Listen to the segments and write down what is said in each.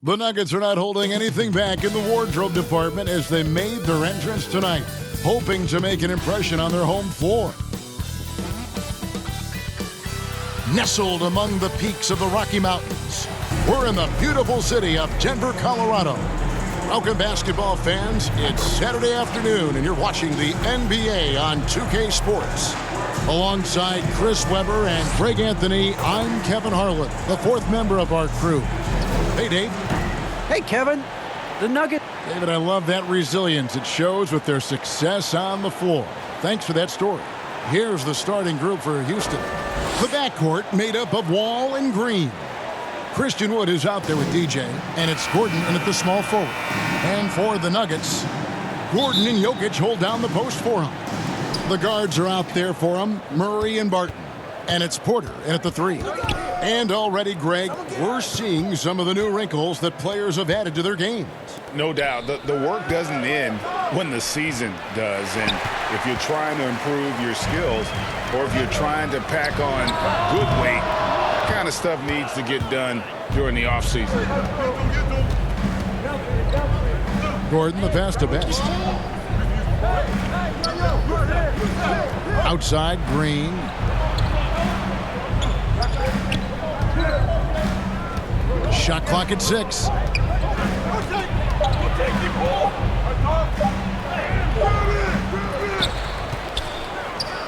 The Nuggets are not holding anything back in the wardrobe department as they made their entrance tonight, hoping to make an impression on their home floor. Nestled among the peaks of the Rocky Mountains, we're in the beautiful city of Denver, Colorado. Welcome, basketball fans. It's Saturday afternoon, and you're watching the NBA on 2K Sports. Alongside Chris Webber and Greg Anthony, I'm Kevin Harlan, the fourth member of our crew. Hey, Dave. Hey, Kevin. The Nuggets. David, I love that resilience. It shows with their success on the floor. Thanks for that story. Here's the starting group for Houston. The backcourt made up of Wall and Green. Christian Wood is out there with DJ, and it's Gordon in at the small forward. And for the Nuggets, Gordon and Jokic hold down the post for him. The guards are out there for him, Murray and Barton. And it's Porter in at the three. And already, Greg, we're seeing some of the new wrinkles that players have added to their games. No doubt. The work doesn't end when the season does. And if you're trying to improve your skills or if you're trying to pack on good weight, that kind of stuff needs to get done during the offseason. Gordon, the pass to Best. Outside, Green. Shot clock at 6.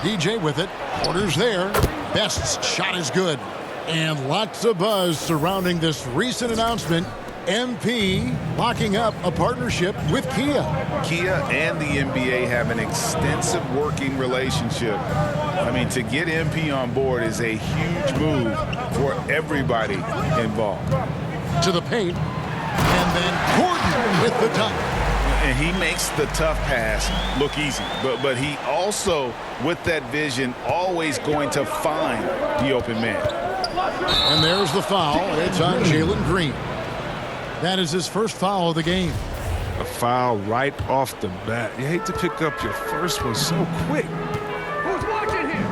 DJ with it. Porter's there. Best's shot is good. And lots of buzz surrounding this recent announcement. MP locking up a partnership with Kia. Kia and the NBA have an extensive working relationship. I mean, to get MP on board is a huge move for everybody involved. To the paint. And then Gordon with the dunk. And he makes the tough pass look easy. But he also, with that vision, always going to find the open man. And there's the foul. It's on Jalen Green. That is his first foul of the game. A foul right off the bat. You hate to pick up your first one so quick. Who's watching here?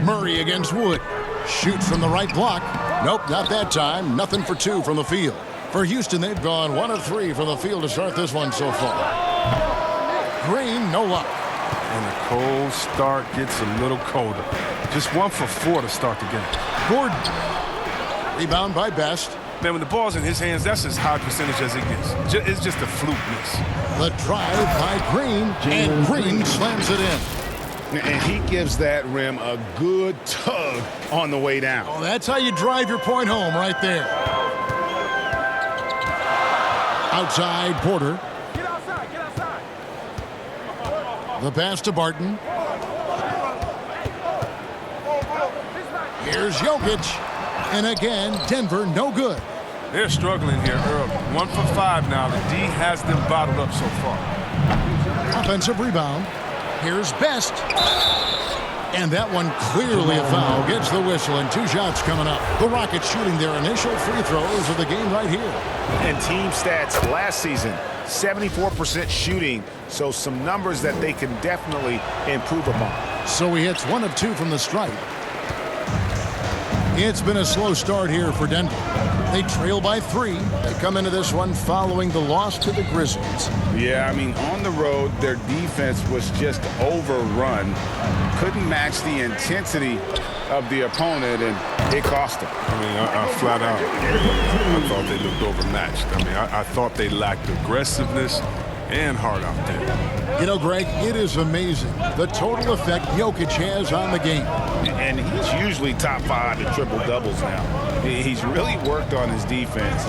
Murray against Wood. Shoots from the right block. Nope, not that time. Nothing for 2 from the field. For Houston, they've gone 1 of 3 from the field to start this one so far. Green, no luck. And a cold start gets a little colder. Just 1 for 4 to start the game. Gordon. Rebound by Best. Man, when the ball's in his hands, that's as high percentage as it gets. It's just a fluke miss. The drive by Green, and Green slams it in. And he gives that rim a good tug on the way down. Oh, that's how you drive your point home right there. Outside, Porter. Get outside, get outside. The pass to Barton. Here's Jokic. And again, Denver no good. They're struggling here early. 1 for 5 now. The D has them bottled up so far. Offensive rebound. Here's Best. And that one clearly a foul. Gets the whistle and 2 shots coming up. The Rockets shooting their initial free throws of the game right here. And team stats last season, 74% shooting. So some numbers that they can definitely improve upon. So he hits 1 of 2 from the stripe. It's been a slow start here for Denver. They trail by 3. They come into this one following the loss to the Grizzlies. Yeah, I mean, on the road, their defense was just overrun. Couldn't match the intensity of the opponent, and it cost them. I mean, I flat out, I thought they looked overmatched. I mean, I thought they lacked aggressiveness and heart out there. You know, Greg, it is amazing the total effect Jokic has on the game. And he's usually top 5 in triple-doubles now. He's really worked on his defense.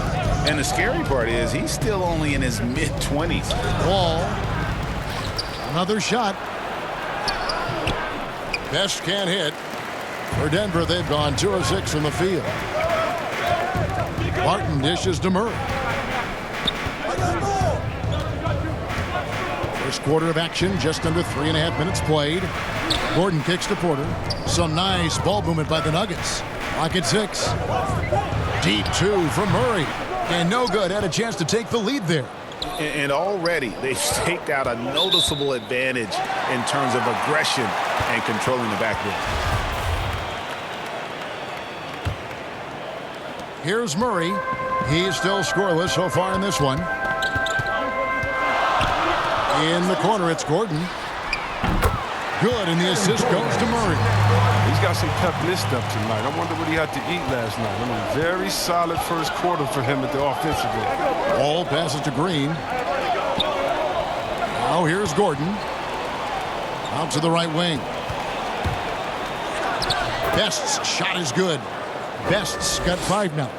And the scary part is he's still only in his mid-20s. Wall. Another shot. Best can't hit. For Denver, they've gone 2 of 6 from the field. Barton dishes to Murray. First quarter of action, just under 3.5 minutes played. Gordon kicks to Porter. Some nice ball movement by the Nuggets. Lock at 6. Deep 2 from Murray. And no good. Had a chance to take the lead there. And already they've staked out a noticeable advantage in terms of aggression and controlling the backboard. Here's Murray. He's still scoreless so far in this one. In the corner, it's Gordon. Good, and the assist goes to Murray. He's got some pep in his step tonight. I wonder what he had to eat last night. I mean, very solid first quarter for him at the offensive end. Ball passes to Green. Now here's Gordon. Out to the right wing. Best's shot is good. Best's got 5 now.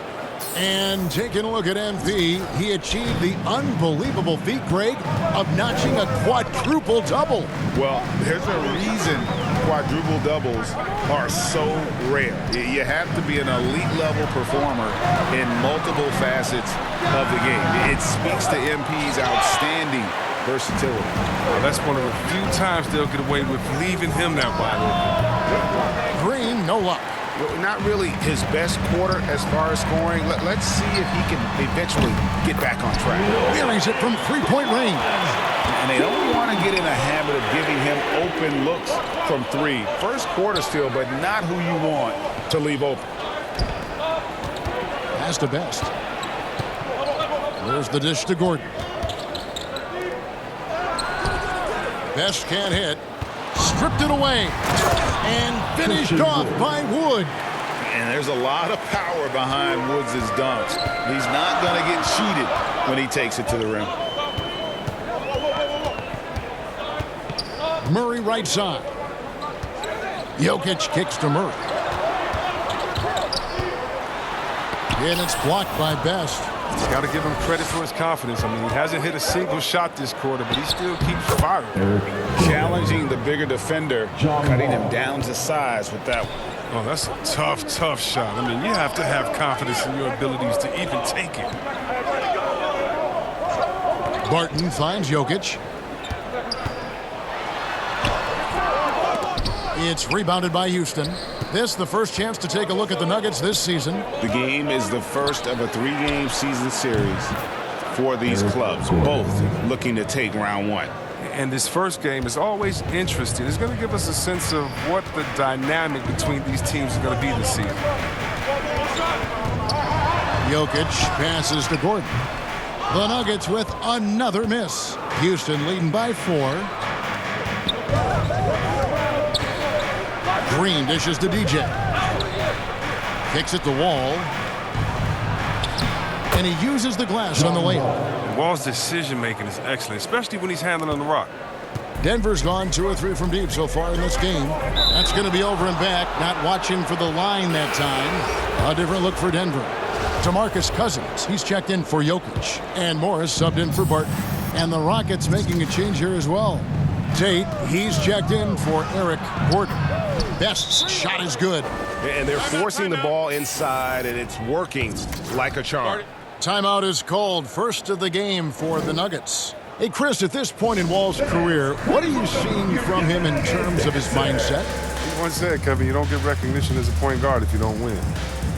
And taking a look at MP, he achieved the unbelievable feat, Greg, of notching a quadruple double. Well, there's a reason quadruple doubles are so rare. You have to be an elite level performer in multiple facets of the game. It speaks to MP's outstanding versatility. Well, that's one of the few times they'll get away with leaving him that wide open. Green, no luck. Not really his best quarter as far as scoring. Let's see if he can eventually get back on track. Buries it from three-point range. And they don't want to get in a habit of giving him open looks from 3. First quarter still, but not who you want to leave open. Pass to Best. There's the dish to Gordon. Best can't hit. Stripped it away. And finished off by Wood. And there's a lot of power behind Woods' dunks. He's not going to get cheated when he takes it to the rim. Murray right side. Jokic kicks to Murray. And it's blocked by Best. He's got to give him credit for his confidence. I mean, he hasn't hit a single shot this quarter, but he still keeps firing. Challenging the bigger defender, cutting him down to size with that one. Oh, that's a tough, tough shot. I mean, you have to have confidence in your abilities to even take it. Barton finds Jokic. It's rebounded by Houston. This the first chance to take a look at the Nuggets this season. The game is the first of a 3-game season series for these clubs, both looking to take round 1. And this first game is always interesting. It's going to give us a sense of what the dynamic between these teams is going to be this season. Jokic passes to Gordon. The Nuggets with another miss. Houston leading by 4. Green dishes to DJ. Kicks at the wall. And he uses the glass on the layup. Wall's decision-making is excellent, especially when he's handling the rock. Denver's gone 2 or 3 from deep so far in this game. That's going to be over and back. Not watching for the line that time. A different look for Denver. DeMarcus Cousins, he's checked in for Jokic. And Morris subbed in for Barton. And the Rockets making a change here as well. Tate, he's checked in for Eric Gordon. Best's shot is good. And they're forcing the ball inside, and it's working like a charm. Timeout is called. First of the game for the Nuggets. Hey, Chris, at this point in Wall's career, what are you seeing from him in terms of his mindset? He once said, Kevin, you don't get recognition as a point guard if you don't win.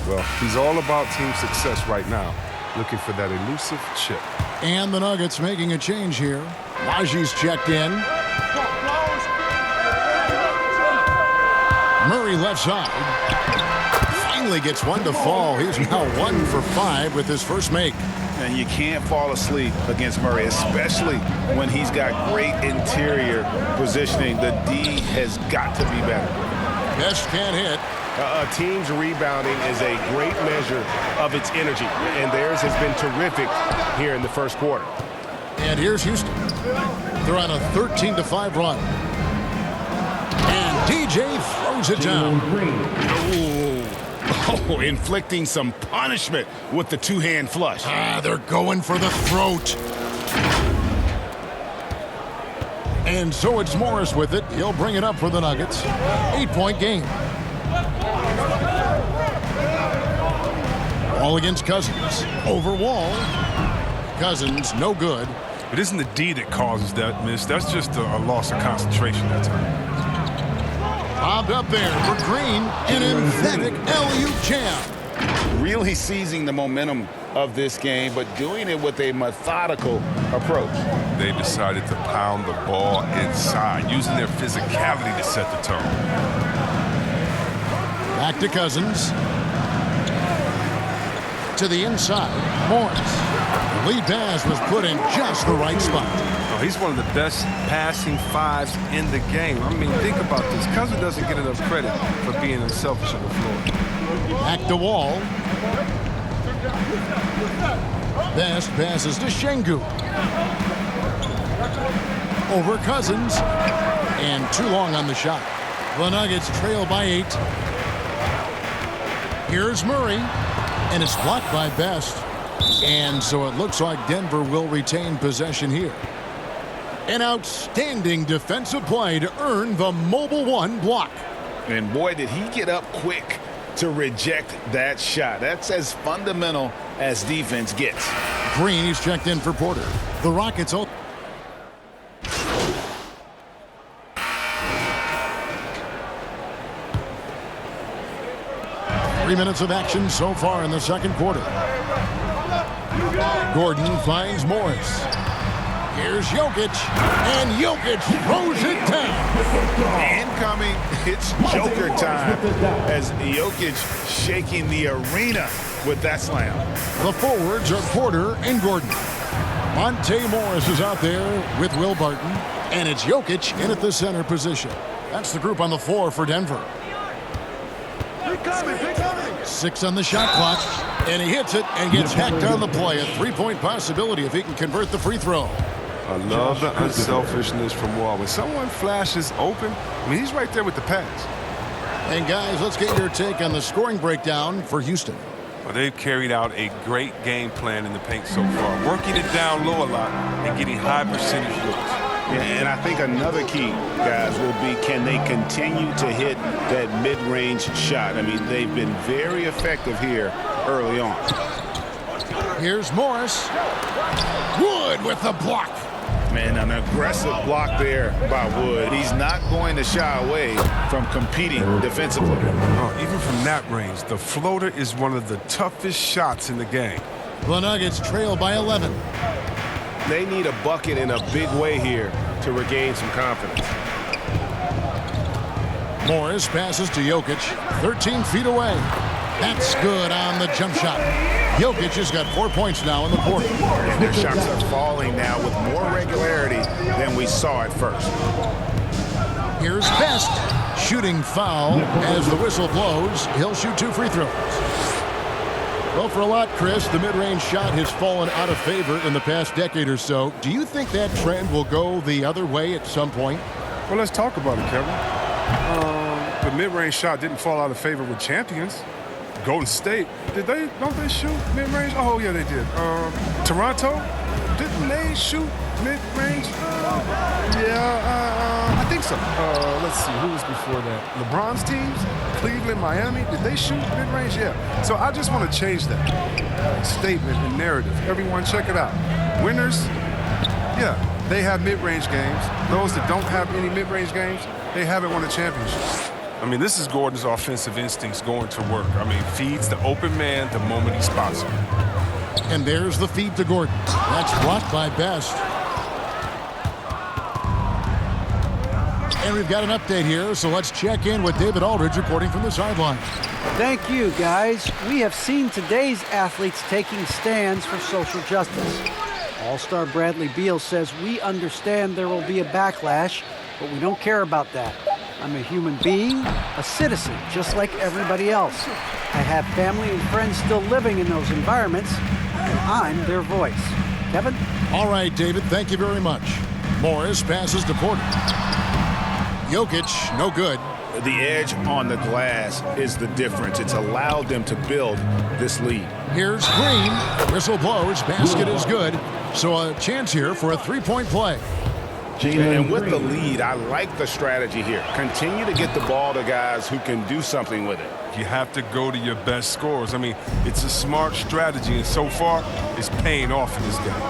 Well, he's all about team success right now, looking for that elusive chip. And the Nuggets making a change here. Najee's checked in. Murray left side. Finally gets one to fall. He's now 1 for 5 with his first make. And you can't fall asleep against Murray, especially when he's got great interior positioning. The D has got to be better. Best can't hit. A team's rebounding is a great measure of its energy, and theirs has been terrific here in the first quarter. And here's Houston. They're on a 13-5 run. And DJ throws it down. Oh, inflicting some punishment with the 2-hand flush. They're going for the throat. And so it's Morris with it. He'll bring it up for the Nuggets. 8-point game. Ball against Cousins. Over Wall. Cousins, no good. It isn't the D that causes that miss. That's just a loss of concentration that time. Bobbed up there for Green. An emphatic alley-oop jam. Really seizing the momentum of this game, but doing it with a methodical approach. They decided to pound the ball inside, using their physicality to set the tone. Back to Cousins. To the inside, Morris. The lead pass was put in just the right spot. Oh, he's one of the best passing fives in the game. I mean, think about this. Cousin doesn't get enough credit for being unselfish on the floor. Back to Wall. Best passes to Şengün. Over Cousins. And too long on the shot. The Nuggets trail by 8. Here's Murray. And it's blocked by Best. And so it looks like Denver will retain possession here. An outstanding defensive play to earn the Mobile One block. And boy, did he get up quick to reject that shot. That's as fundamental as defense gets. Green, he's checked in for Porter. The Rockets open. Three minutes of action so far in the second quarter. Gordon finds Morris. Here's Jokic, and Jokic throws it down. Incoming, it's Joker time as Jokic shaking the arena with that slam. The forwards are Porter and Gordon. Monte Morris is out there with Will Barton, and it's Jokic in at the center position. That's the group on the floor for Denver. 6 on the shot clock, and he hits it and gets hacked on the play. A three-point possibility if he can convert the free throw. I love the unselfishness from Wall. When someone flashes open, I mean, he's right there with the pass. And guys, let's get your take on the scoring breakdown for Houston. Well, they've carried out a great game plan in the paint so far, working it down low a lot and getting high percentage looks. Yeah, and I think another key, guys, will be can they continue to hit that mid-range shot? I mean, they've been very effective here early on. Here's Morris. Wood with the block. Man, an aggressive block there by Wood. He's not going to shy away from competing defensively. Oh, even from that range, the floater is one of the toughest shots in the game. The Nuggets trail by 11. They need a bucket in a big way here to regain some confidence. Morris passes to Jokic, 13 feet away. That's good on the jump shot. Jokic has got 4 points now in the quarter. And their shots are falling now with more regularity than we saw at first. Here's Best. Shooting foul as the whistle blows. He'll shoot 2 free throws. Well, for a lot, Chris, the mid-range shot has fallen out of favor in the past decade or so. Do you think that trend will go the other way at some point? Well, let's talk about it, Kevin. The mid-range shot didn't fall out of favor with champions. Golden State, don't they shoot mid-range? Oh, yeah, they did. Toronto, didn't they shoot mid-range? I think so. Let's see, who was before that? LeBron's teams, Cleveland, Miami, did they shoot mid-range? Yeah. So I just want to change that statement and narrative. Everyone, check it out. Winners, yeah, they have mid-range games. Those that don't have any mid-range games, they haven't won a championship. I mean, this is Gordon's offensive instincts going to work. I mean, feeds the open man the moment he spots him. And there's the feed to Gordon. That's blocked by Best. And we've got an update here, so let's check in with David Aldridge reporting from the sideline. Thank you, guys. We have seen today's athletes taking stands for social justice. All-star Bradley Beal says, "We understand there will be a backlash, but we don't care about that. I'm a human being, a citizen, just like everybody else. I have family and friends still living in those environments, and I'm their voice." Kevin? All right, David, thank you very much. Morris passes to Porter. Jokic, no good. The edge on the glass is the difference. It's allowed them to build this lead. Here's Green. Whistle blows. Basket is good. So a chance here for a three-point play. And with the lead, I like the strategy here. Continue to get the ball to guys who can do something with it. You have to go to your best scorers. I mean, it's a smart strategy, and so far, it's paying off in this game.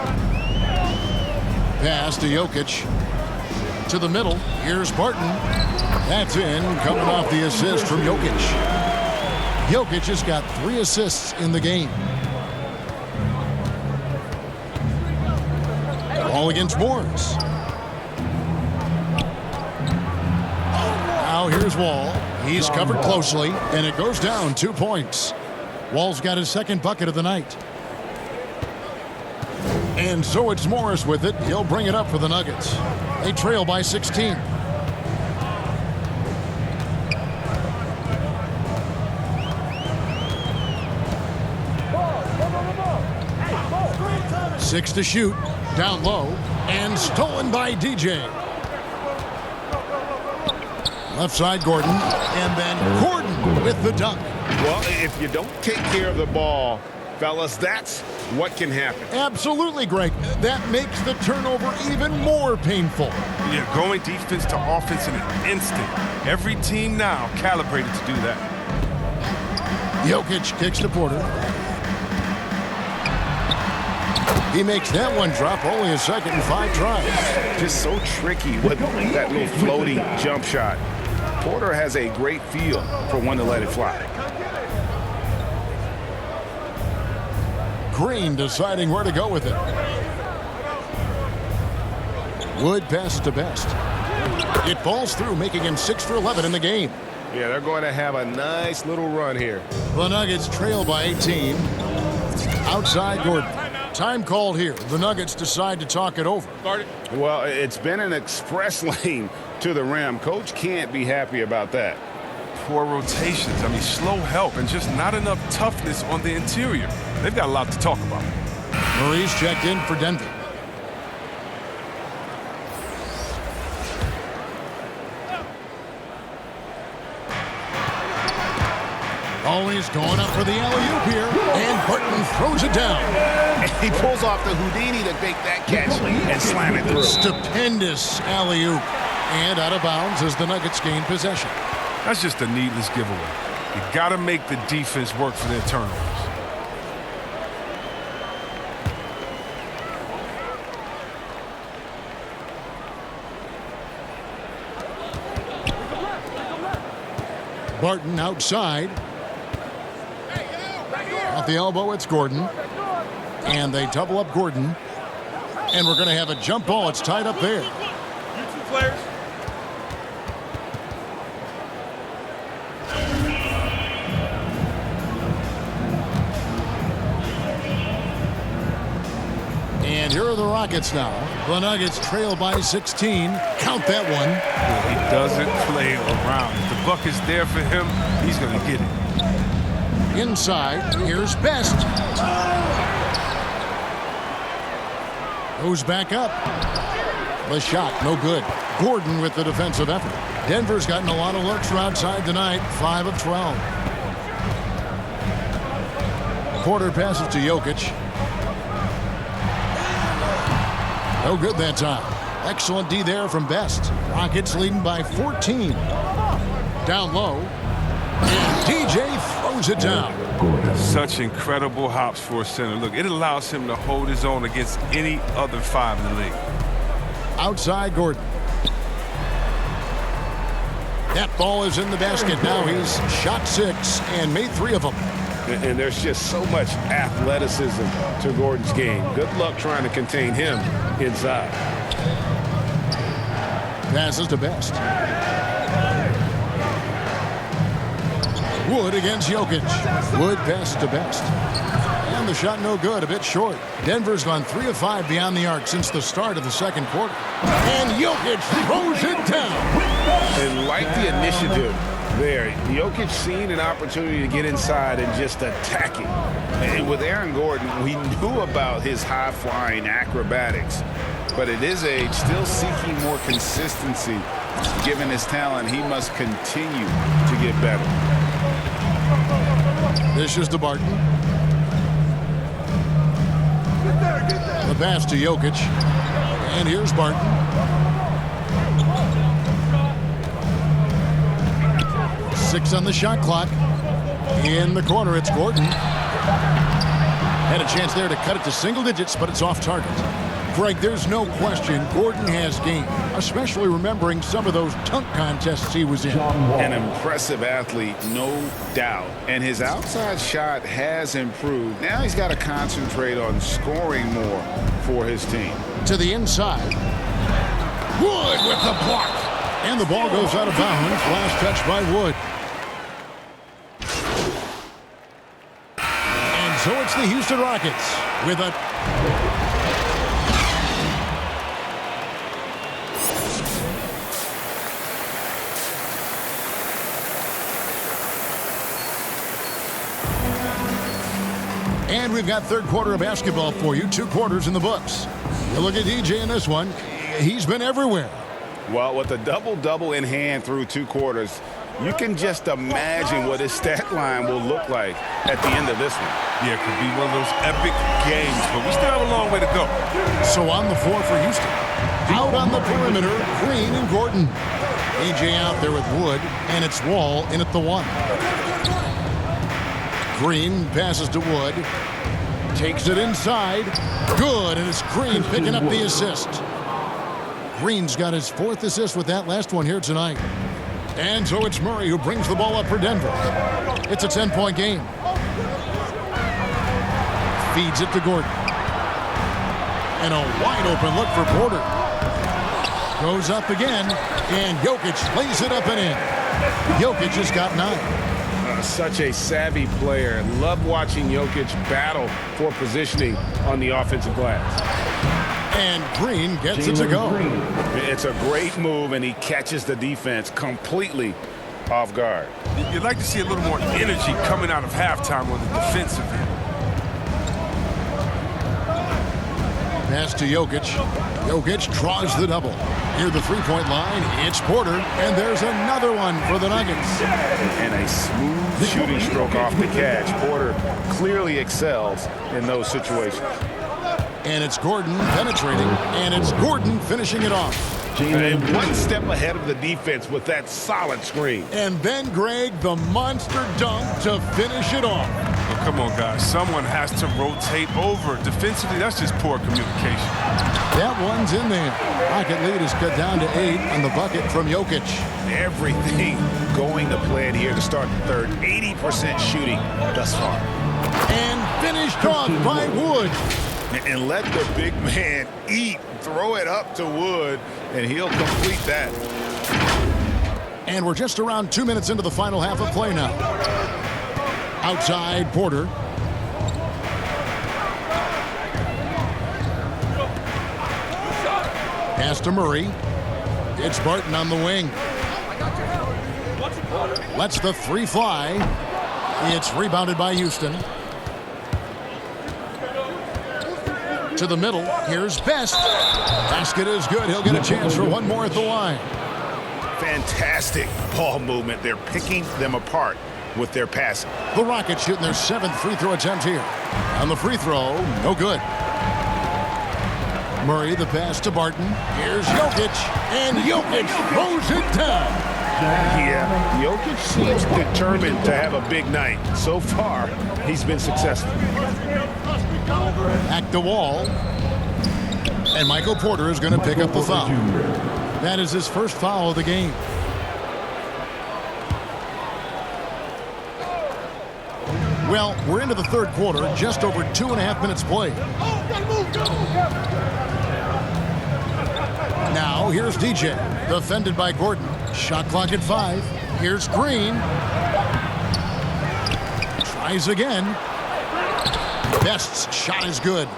Pass to Jokic. To the middle. Here's Barton. That's in, coming off the assist from Jokic. Jokic has got 3 assists in the game. Ball against Morris. Now here's Wall. He's covered closely, and it goes down 2 points. Wall's got his second bucket of the night. And so it's Morris with it. He'll bring it up for the Nuggets. They trail by 16. Six to shoot. Down low. And stolen by DJ. Left side, Gordon. And then Gordon with the dunk. Well, if you don't take care of the ball, fellas, that's what can happen. Absolutely, Greg. That makes the turnover even more painful. Yeah, going defense to offense in an instant. Every team now calibrated to do that. Jokic kicks to Porter. He makes that one drop, only a second and 5 tries. Just so tricky with that little floating jump shot. Porter has a great feel for when to let it fly. Green deciding where to go with it. Wood passes to Best. It falls through, making him 6 for 11 in the game. Yeah, they're going to have a nice little run here. The Nuggets trail by 18. Outside Gordon. Time called here. The Nuggets decide to talk it over. Well, it's been an express lane to the rim. Coach can't be happy about that. Poor rotations. I mean, slow help and just not enough toughness on the interior. They've got a lot to talk about. Murray's checked in for Denver. Always going up for the alley-oop here. And Burton throws it down. He pulls off the Houdini to make that catch and slam it through. Stupendous alley-oop. And out of bounds as the Nuggets gain possession. That's just a needless giveaway. You got to make the defense work for their turnovers. Barton outside. At the elbow, it's Gordon. And they double up Gordon. And we're going to have a jump ball. It's tied up there. You two players. And here are the Rockets now. The Nuggets trail by 16. Count that one. He doesn't play around. If the buck is there for him, he's going to get it. Inside, here's Best. Goes back up. The shot, no good. Gordon with the defensive effort. Denver's gotten a lot of looks from outside tonight, 5 of 12. Porter passes to Jokic. No good that time. Excellent D there from Best. Rockets leading by 14. Down low. And DJ throws it down. Such incredible hops for a center. Look, it allows him to hold his own against any other 5 in the league. Outside Gordon. That ball is in the basket. Now he's shot 6 and made 3 of them. And there's just so much athleticism to Gordon's game. Good luck trying to contain him inside. Passes to Best. Wood against Jokic. Wood passes to Best. And the shot no good, a bit short. Denver's gone 3 of 5 beyond the arc since the start of the second quarter. And Jokic throws it down. And like the initiative there, Jokic seen an opportunity to get inside and just attack it. And with Aaron Gordon, we knew about his high-flying acrobatics. But at his age, still seeking more consistency. Given his talent, he must continue to get better. This is to Barton. The pass to Jokic. And here's Barton. Six on the shot clock. In the corner, it's Gordon. Had a chance there to cut it to single digits, but it's off target. Greg, there's no question Gordon has game, especially remembering some of those dunk contests he was in. An impressive athlete, no doubt. And his outside shot has improved. Now he's got to concentrate on scoring more for his team. To the inside. Wood with the block. And the ball goes out of bounds. Last touch by Wood. so it's the Houston Rockets with a... And we've got third quarter of basketball for you. 2 quarters in the books. You look at DJ in this one. He's been everywhere. Well, with a double-double in hand through 2 quarters, you can just imagine what his stat line will look like at the end of this one. Yeah, it could be one of those epic games, but we still have a long way to go. So on the floor for Houston. Out on the perimeter, Green and Gordon. DJ out there with Wood, and it's Wall in at the 1. Green passes to Wood. Takes it inside. Good, and it's Green picking up the assist. Green's got his 4th assist with that last one here tonight. And so it's Murray who brings the ball up for Denver. It's a 10-point game. Feeds it to Gordon. And a wide-open look for Porter. Goes up again, and Jokic lays it up and in. Jokic has got 9. Such a savvy player. Love watching Jokic battle for positioning on the offensive glass. And Green gets it to go. It's a great move, and he catches the defense completely off guard. You'd like to see a little more energy coming out of halftime on the defensive end. Pass to Jokic. Jokic draws the double. Near the three-point line, it's Porter, and there's another one for the Nuggets. And a smooth shooting stroke off the catch. Porter clearly excels in those situations. And it's Gordon penetrating, and it's Gordon finishing it off. And one step ahead of the defense with that solid screen. And then, Greg, the monster dunk to finish it off. Oh, come on, guys. Someone has to rotate over. Defensively, that's just poor communication. That one's in there. Rocket lead is cut down to 8 on the bucket from Jokic. Everything going to plan here to start the third. 80% shooting thus far. And finished off by Wood. And let the big man eat. Throw it up to Wood, and he'll complete that. And we're just around 2 minutes into the final half of play now. Outside, Porter. Pass to Murray. It's Barton on the wing. Lets the 3 fly. It's rebounded by Houston. To the middle. Here's Best. Basket is good. He'll get a chance for one more at the line. Fantastic ball movement. They're picking them apart with their passing. The Rockets shooting their 7th free throw attempt here. On the free throw, no good. Murray, the pass to Barton. Here's Jokic, and Jokic throws it down. Yeah, Jokic seems determined to have a big night. So far, he's been successful. Back to Wall. And Michael Porter is going to pick up the foul. That is his first foul of the game. Well, we're into the third quarter, just over 2.5 minutes played. Now, here's DJ, defended by Gordon. Shot clock at 5. Here's Green. Tries again. Best's shot is good.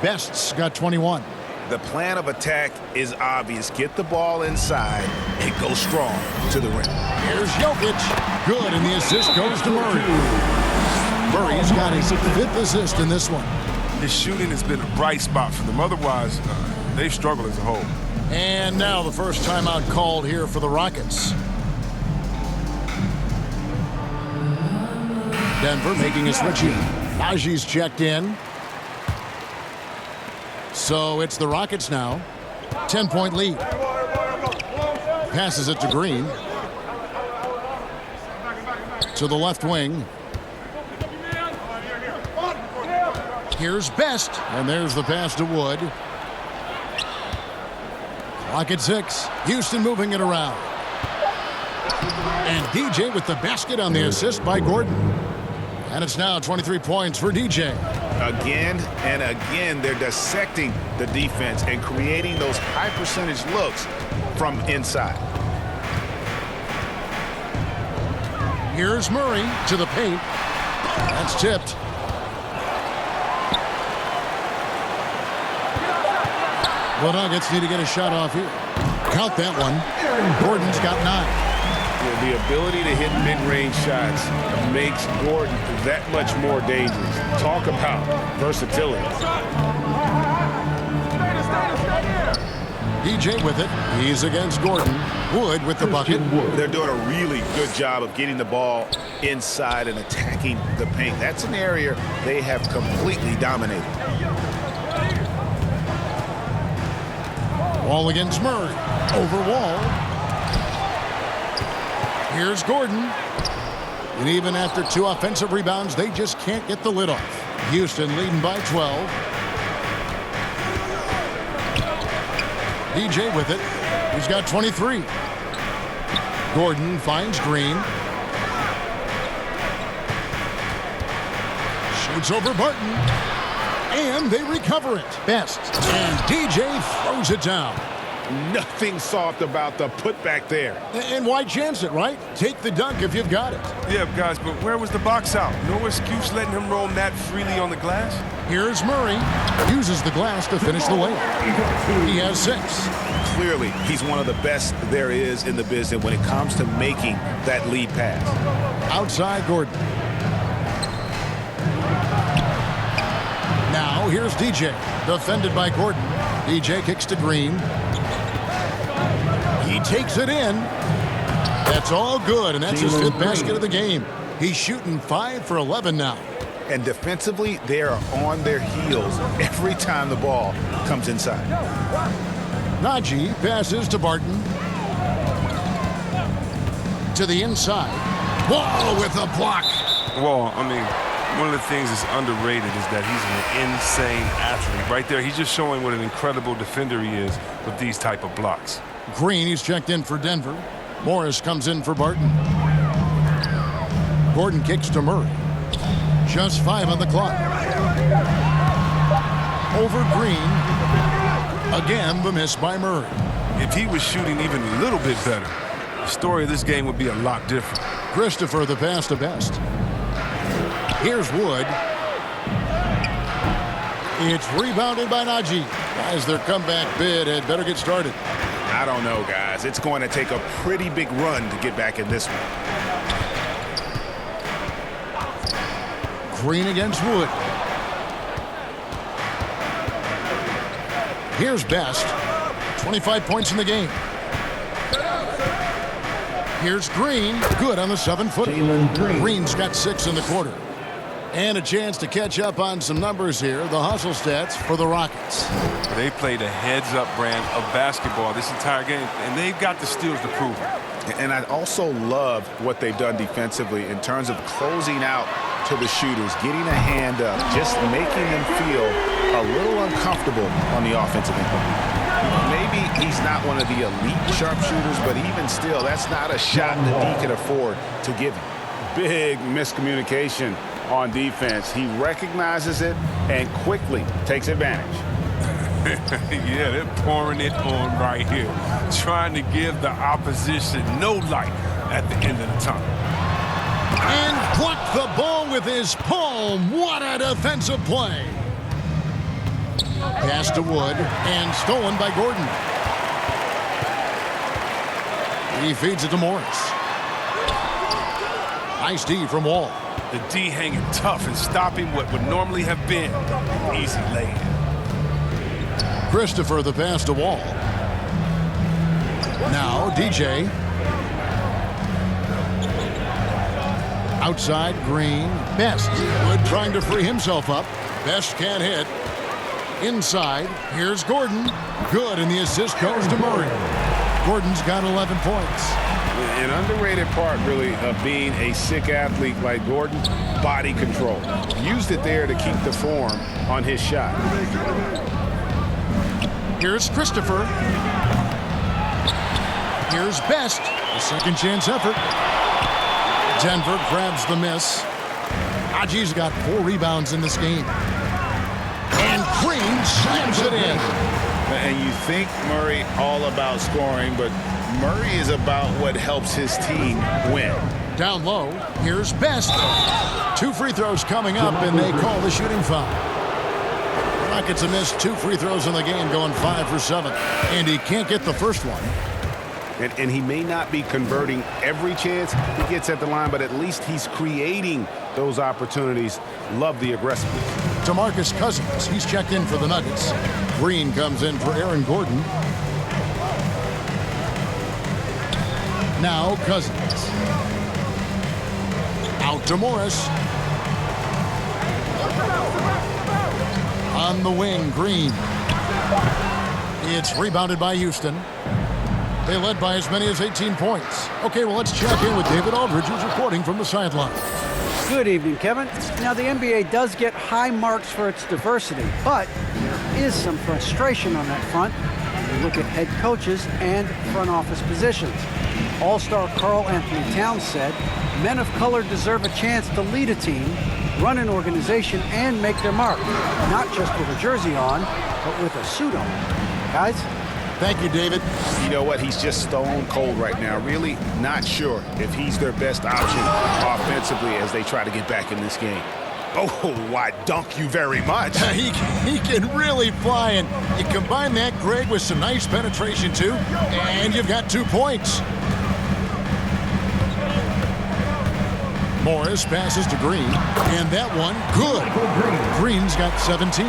Best's got 21. The plan of attack is obvious. Get the ball inside and go strong to the rim. Here's Jokic. Good, and the assist goes to Murray. Murray's got his 5th assist in this one. His shooting has been a bright spot for them. Otherwise, they've struggled as a whole. And now the first timeout called here for the Rockets. Denver making a switch here. Najee's checked in. So it's the Rockets now. 10-point lead. Passes it to Green. To the left wing. Here's Best. And there's the pass to Wood. Clock at 6. Houston moving it around. And DJ with the basket on the assist by Gordon. And it's now 23 points for DJ. Again and again, they're dissecting the defense and creating those high percentage looks from inside. Here's Murray to the paint. That's tipped. Well, Nuggets need to get a shot off here. Count that one. Gordon's got 9. The ability to hit mid-range shots makes Gordon that much more dangerous. Talk about versatility. DJ with it. He's against Gordon. Wood with the bucket. They're doing a really good job of getting the ball inside and attacking the paint. That's an area they have completely dominated. Wall against Murray. Over Wall. Here's Gordon. And even after 2 offensive rebounds, they just can't get the lid off. Houston leading by 12. DJ with it. He's got 23. Gordon finds Green. Shoots over Barton. And they recover it. Best. And DJ throws it down. Nothing soft about the putback there. And why chance it, right? Take the dunk if you've got it. Yeah, guys, but where was the box out? No excuse letting him roam that freely on the glass? Here's Murray. Uses the glass to finish the layup. He has 6. Clearly, he's one of the best there is in the business when it comes to making that lead pass. Outside Gordon. Now here's DJ. Defended by Gordon. DJ kicks to Green. He takes it in. That's all good, and that's his 5th basket of the game. He's shooting 5 for 11 now. And defensively, they are on their heels every time the ball comes inside. Najee passes to Barton. To the inside. Wall with a block. Well, I mean, one of the things that's underrated is that he's an insane athlete. Right there, he's just showing what an incredible defender he is with these type of blocks. Green, he's checked in for Denver. Morris comes in for Barton. Gordon kicks to Murray. Just 5 on the clock. Over Green. Again, the miss by Murray. If he was shooting even a little bit better, the story of this game would be a lot different. Christopher the pass to Best. Here's Wood. It's rebounded by Najee. As their comeback bid had better get started. I don't know, guys. It's going to take a pretty big run to get back in this one. Green against Wood. Here's Best. 25 points in the game. Here's Green. Good on the 7-footer. Green's got 6 in the quarter. And a chance to catch up on some numbers here. The hustle stats for the Rockets. They played a heads-up brand of basketball this entire game, and they've got the steals to prove it. And I also love what they've done defensively in terms of closing out to the shooters, getting a hand up, just making them feel a little uncomfortable on the offensive end. Maybe he's not one of the elite sharpshooters, but even still, that's not a shot that he can afford to give him. Big miscommunication on defense. He recognizes it and quickly takes advantage. Yeah, they're pouring it on right here, trying to give the opposition no light at the end of the tunnel. And blocked the ball with his palm. What a defensive play. Pass to Wood and stolen by Gordon. He feeds it to Morris. Nice D from Wall. The D hanging tough and stopping what would normally have been an easy lay-in. Christopher the pass to Wall. Now DJ. Outside Green. Best. Wood trying to free himself up. Best can't hit. Inside. Here's Gordon. Good, and the assist goes to Murray. Gordon's got 11 points. An underrated part, really, of being a sick athlete like Gordon, body control. Used it there to keep the form on his shot. Here's Christopher. Here's Best. A second chance effort. Denver grabs the miss. Najee's got 4 rebounds in this game. And Green slams it in. And you think Murray all about scoring, but Murray is about what helps his team win. Down low, here's Best. 2 free throws coming up, and they call the shooting foul. Rockets a miss, 2 free throws in the game, going 5 for 7. And he can't get the first one. And he may not be converting every chance he gets at the line, but at least he's creating those opportunities. Love the aggressiveness. DeMarcus Cousins, he's checked in for the Nuggets. Green comes in for Aaron Gordon. Now Cousins. Out to Morris. On the wing, Green. It's rebounded by Houston. They led by as many as 18 points. Okay, well, let's check in with David Aldridge, who's reporting from the sideline. Good evening, Kevin. Now, the NBA does get high marks for its diversity, but there is some frustration on that front when you look at head coaches and front office positions. All-star Karl Anthony Towns said, men of color deserve a chance to lead a team, run an organization, and make their mark, not just with a jersey on, but with a suit on. Guys? Thank you, David. You know what? He's just stone cold right now. Really not sure if he's their best option offensively as they try to get back in this game. Oh, why, dunk you very much. He can really fly, and you combine that, Greg, with some nice penetration, too, and you've got 2 points. Morris passes to Green, and that one, good. Green's got 17.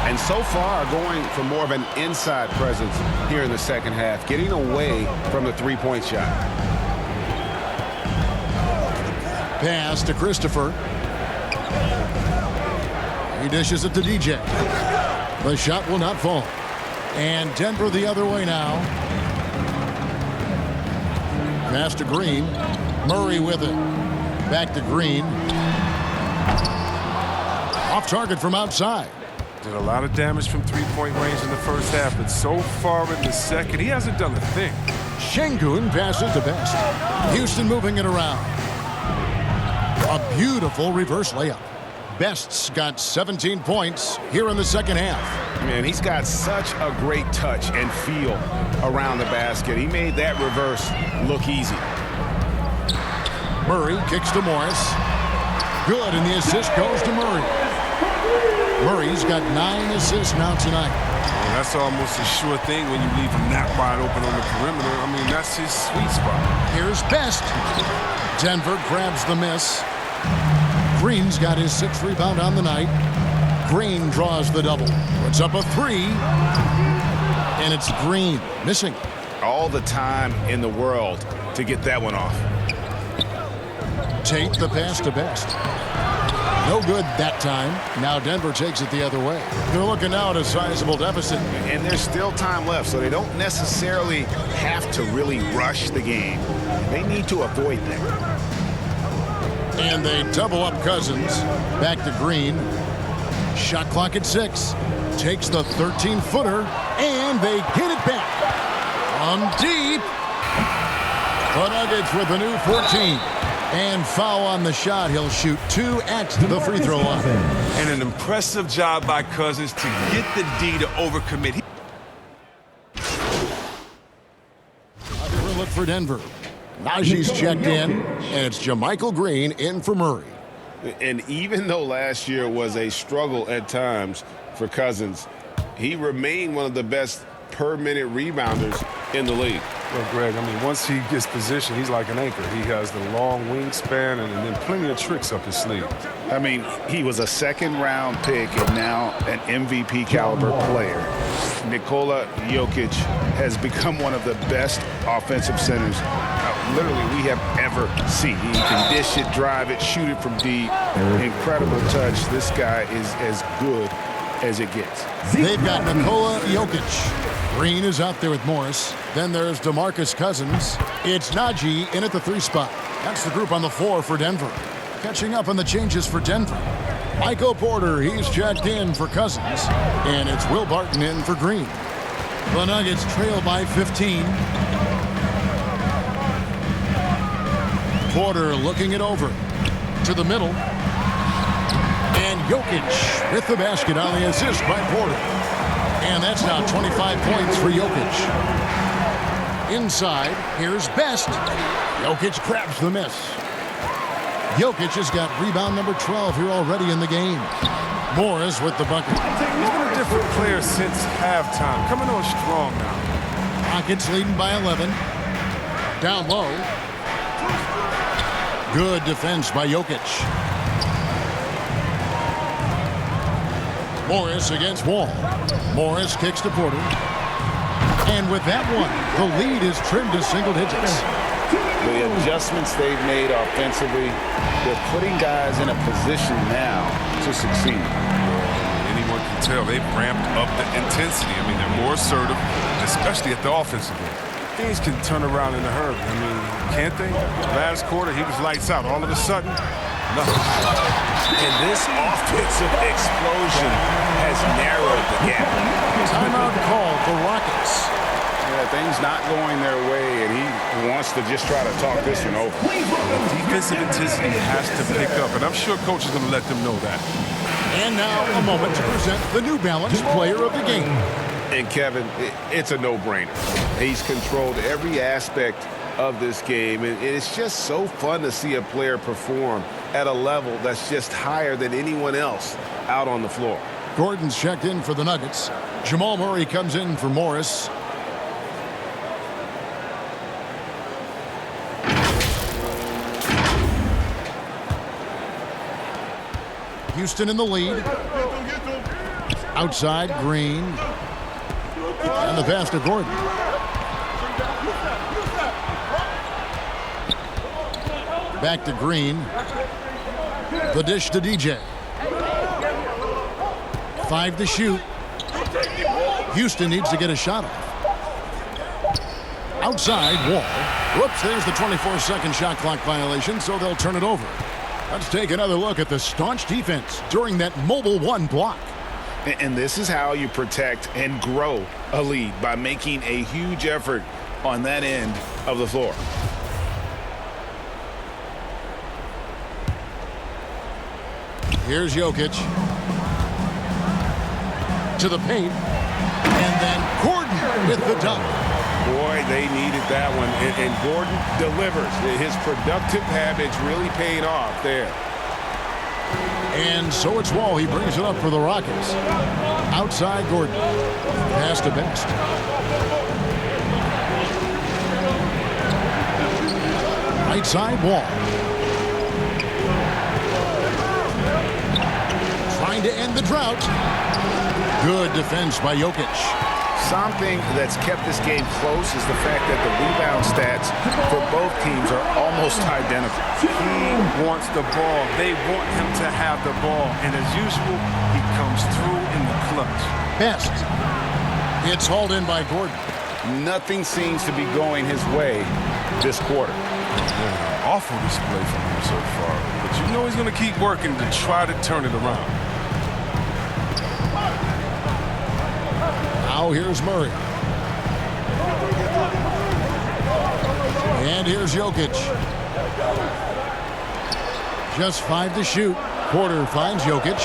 And so far, going for more of an inside presence here in the second half, getting away from the three-point shot. Pass to Christopher. He dishes it to DJ. The shot will not fall. And Denver the other way now. Pass to Green. Murray with it. Back to Green. Off target from outside. Did a lot of damage from three-point range in the first half, but so far in the second, he hasn't done a thing. Şengün passes to Best. Houston moving it around. A beautiful reverse layup. Best's got 17 points here in the second half. Man, he's got such a great touch and feel around the basket. He made that reverse look easy. Murray kicks to Morris. Good, and the assist goes to Murray. Murray's got 9 assists now tonight. Well, that's almost a sure thing when you leave him that wide open on the perimeter. I mean, that's his sweet spot. Here's Best. Denver grabs the miss. Green's got his 6th rebound on the night. Green draws the double. Puts up a 3. And it's Green missing. All the time in the world to get that one off. Tate the pass to Best. No good that time. Now Denver takes it the other way. They're looking now at a sizable deficit. And there's still time left, so they don't necessarily have to really rush the game. They need to avoid that. And they double up Cousins. Back to Green. Shot clock at 6. Takes the 13-footer, and they get it back. From deep. The Nuggets with a new 14. And foul on the shot. He'll shoot 2 at the free throw line. And an impressive job by Cousins to get the D to overcommit. A different look for Denver. Najee's checked in, and it's JaMychal Green in for Murray. And even though last year was a struggle at times for Cousins, he remained one of the best per-minute rebounders in the league. Well, Greg, I mean, once he gets positioned, he's like an anchor. He has the long wingspan and then plenty of tricks up his sleeve. I mean, he was a second-round pick and now an MVP-caliber player. Nikola Jokic has become one of the best offensive centers literally we have ever seen. He can dish it, drive it, shoot it from deep. Incredible touch. This guy is as good as it gets. They've got Nikola Jokic. Green is out there with Morris. Then there's DeMarcus Cousins. It's Najee in at the 3 spot. That's the group on the floor for Denver. Catching up on the changes for Denver. Michael Porter, he's checked in for Cousins. And it's Will Barton in for Green. The Nuggets trail by 15. Porter looking it over to the middle. And Jokic with the basket on the assist by Porter. And that's now 25 points for Jokic. Inside, here's Best. Jokic grabs the miss. Jokic has got rebound number 12 here already in the game. Morris with the bucket. He's been a different player since halftime. Coming on strong now. Rockets leading by 11. Down low. Good defense by Jokic. Morris against Wall. Morris kicks to Porter. And with that one, the lead is trimmed to single digits. The adjustments they've made offensively, they're putting guys in a position now to succeed. Anyone can tell they've ramped up the intensity. I mean, they're more assertive, especially at the offensive end. Things can turn around in a hurry. I mean, can't they? Last quarter, he was lights out. All of a sudden, nothing. And this offensive explosion has narrowed the gap. Timeout called the Rockets. Yeah, things not going their way, and he wants to just try to talk this one over. Defensive intensity has to pick up, and I'm sure coach is going to let them know that. And now a moment to present the New Balance Player of the Game. And Kevin, it's a no-brainer. He's controlled every aspect of this game, and it's just so fun to see a player perform at a level that's just higher than anyone else out on the floor. Gordon's checked in for the Nuggets. Jamal Murray comes in for Morris. Houston in the lead. Outside, Green. And the pass to Gordon. Back to Green. The dish to DJ. 5 to shoot. Houston needs to get a shot off. Outside, Wall. Whoops, there's the 24-second shot clock violation, so they'll turn it over. Let's take another look at the staunch defense during that mobile one block. And this is how you protect and grow a lead, by making a huge effort on that end of the floor. Here's Jokic. To the paint. And then Gordon with the dunk. Boy, they needed that one, and Gordon delivers. His productive habits really paid off there. And so it's Wall. He brings it up for the Rockets. Outside, Gordon. Pass to Best. Right side, Wall. Trying to end the drought. Good defense by Jokic. Something that's kept this game close is the fact that the rebound stats for both teams are almost identical. He wants the ball. They want him to have the ball. And as usual, he comes through in the clutch. Best. It's hauled in by Gordon. Nothing seems to be going his way this quarter. Yeah, awful display from him so far. But you know he's going to keep working to try to turn it around. Now here's Murray. And here's Jokic. Just 5 to shoot. Porter finds Jokic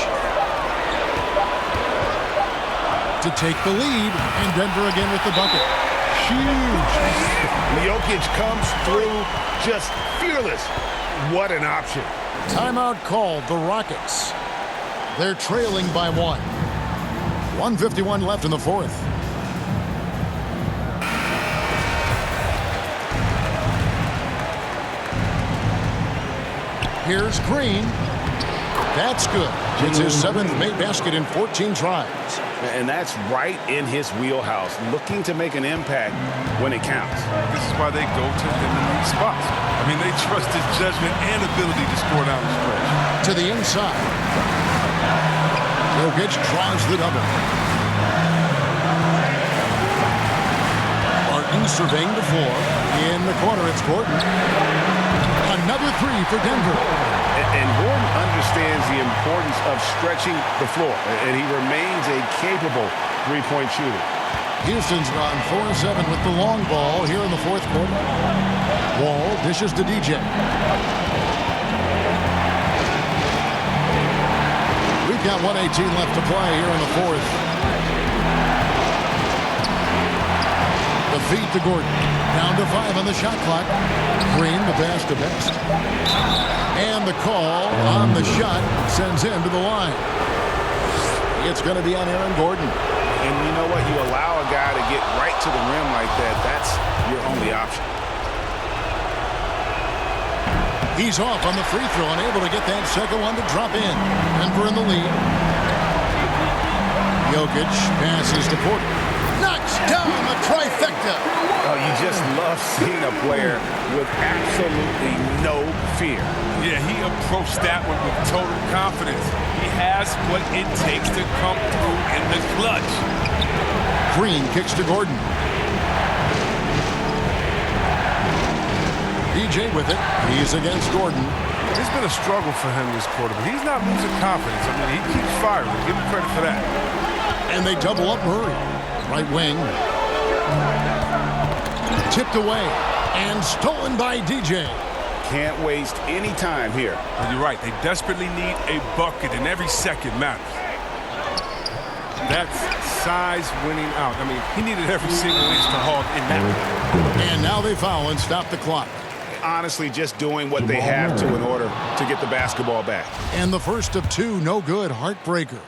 to take the lead, and Denver again with the bucket. Huge. Jokic comes through just fearless. What an option. Timeout called the Rockets. They're trailing by 1. 1:51 left in the fourth. Here's Green. That's good. It's his 7th made basket in 14 tries. And that's right in his wheelhouse, looking to make an impact when it counts. This is why they go to him in these spots. I mean, they trust his judgment and ability to score down the stretch. To the inside. Jokic tries the double. Martin surveying the floor. In the corner, it's Gordon. Another 3 for Denver. And Gordon understands the importance of stretching the floor, and he remains a capable three-point shooter. Houston's gone 4-7 with the long ball here in the fourth quarter. Wall dishes to DJ. We've got 1:18 left to play here in the fourth. The feed to Gordon. Down to 5 on the shot clock. Green, the pass to Best. And the call on the shot sends him to the line. It's going to be on Aaron Gordon. And you know what? You allow a guy to get right to the rim like that. That's your only option. He's off on the free throw, unable to get that second one to drop in. Denver in the lead. Jokic passes to Porter. Knocks down a trifecta. Oh, you just love seeing a player with absolutely no fear. Yeah, he approached that one with total confidence. He has what it takes to come through in the clutch. Green kicks to Gordon. DJ with it. He's against Gordon. It's been a struggle for him this quarter, but he's not losing confidence. I mean, he keeps firing. Give him credit for that. And they double up Murray. Right wing. Tipped away. And stolen by DJ. Can't waste any time here. Well, you're right. They desperately need a bucket, and every second matters. That's size winning out. I mean, he needed every single inch to haul in that one. And now they foul and stop the clock. Honestly, just doing what they have to in order to get the basketball back. And the first of two, no good, heartbreaker.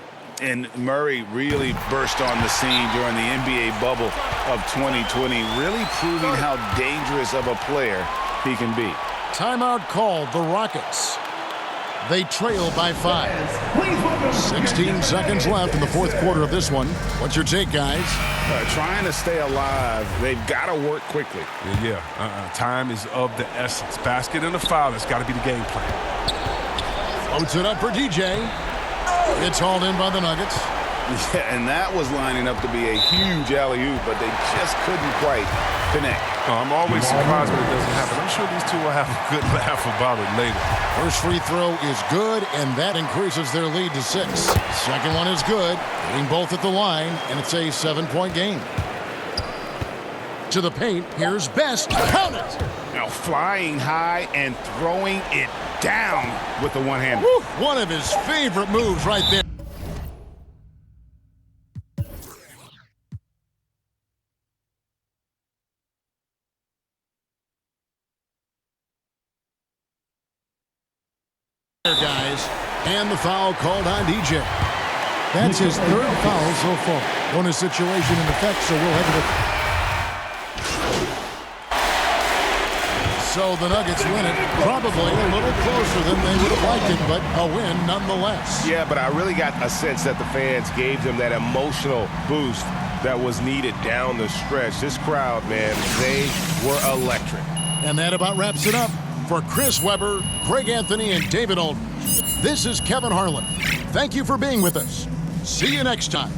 And Murray really burst on the scene during the NBA bubble of 2020, really proving how dangerous of a player he can be. Timeout called, the Rockets. They trail by 5. 16 seconds left in the fourth quarter of this one. What's your take, guys? Trying to stay alive, they've got to work quickly. Time is of the essence. Basket and a foul, that's got to be the game plan. Floats it up for DJ. It's hauled in by the Nuggets. Yeah, and that was lining up to be a huge alley-oop, but they just couldn't quite connect. Oh, I'm always surprised when it doesn't happen. I'm sure these two will have a good laugh about it later. First free throw is good, and that increases their lead to 6. Second one is good, hitting both at the line, and it's a 7-point game. To the paint, here's Best. Count it! Now flying high and throwing it down with the one-hand. One of his favorite moves right there. Guys, and the foul called on DJ. That's his third foul so far. Bonus situation in effect, so we'll have it. So the Nuggets win it, probably a little closer than they would have liked it, but a win nonetheless. Yeah, but I really got a sense that the fans gave them that emotional boost that was needed down the stretch. This crowd, man, they were electric. And that about wraps it up. For Chris Webber, Craig Anthony, and David Alden, this is Kevin Harlan. Thank you for being with us. See you next time.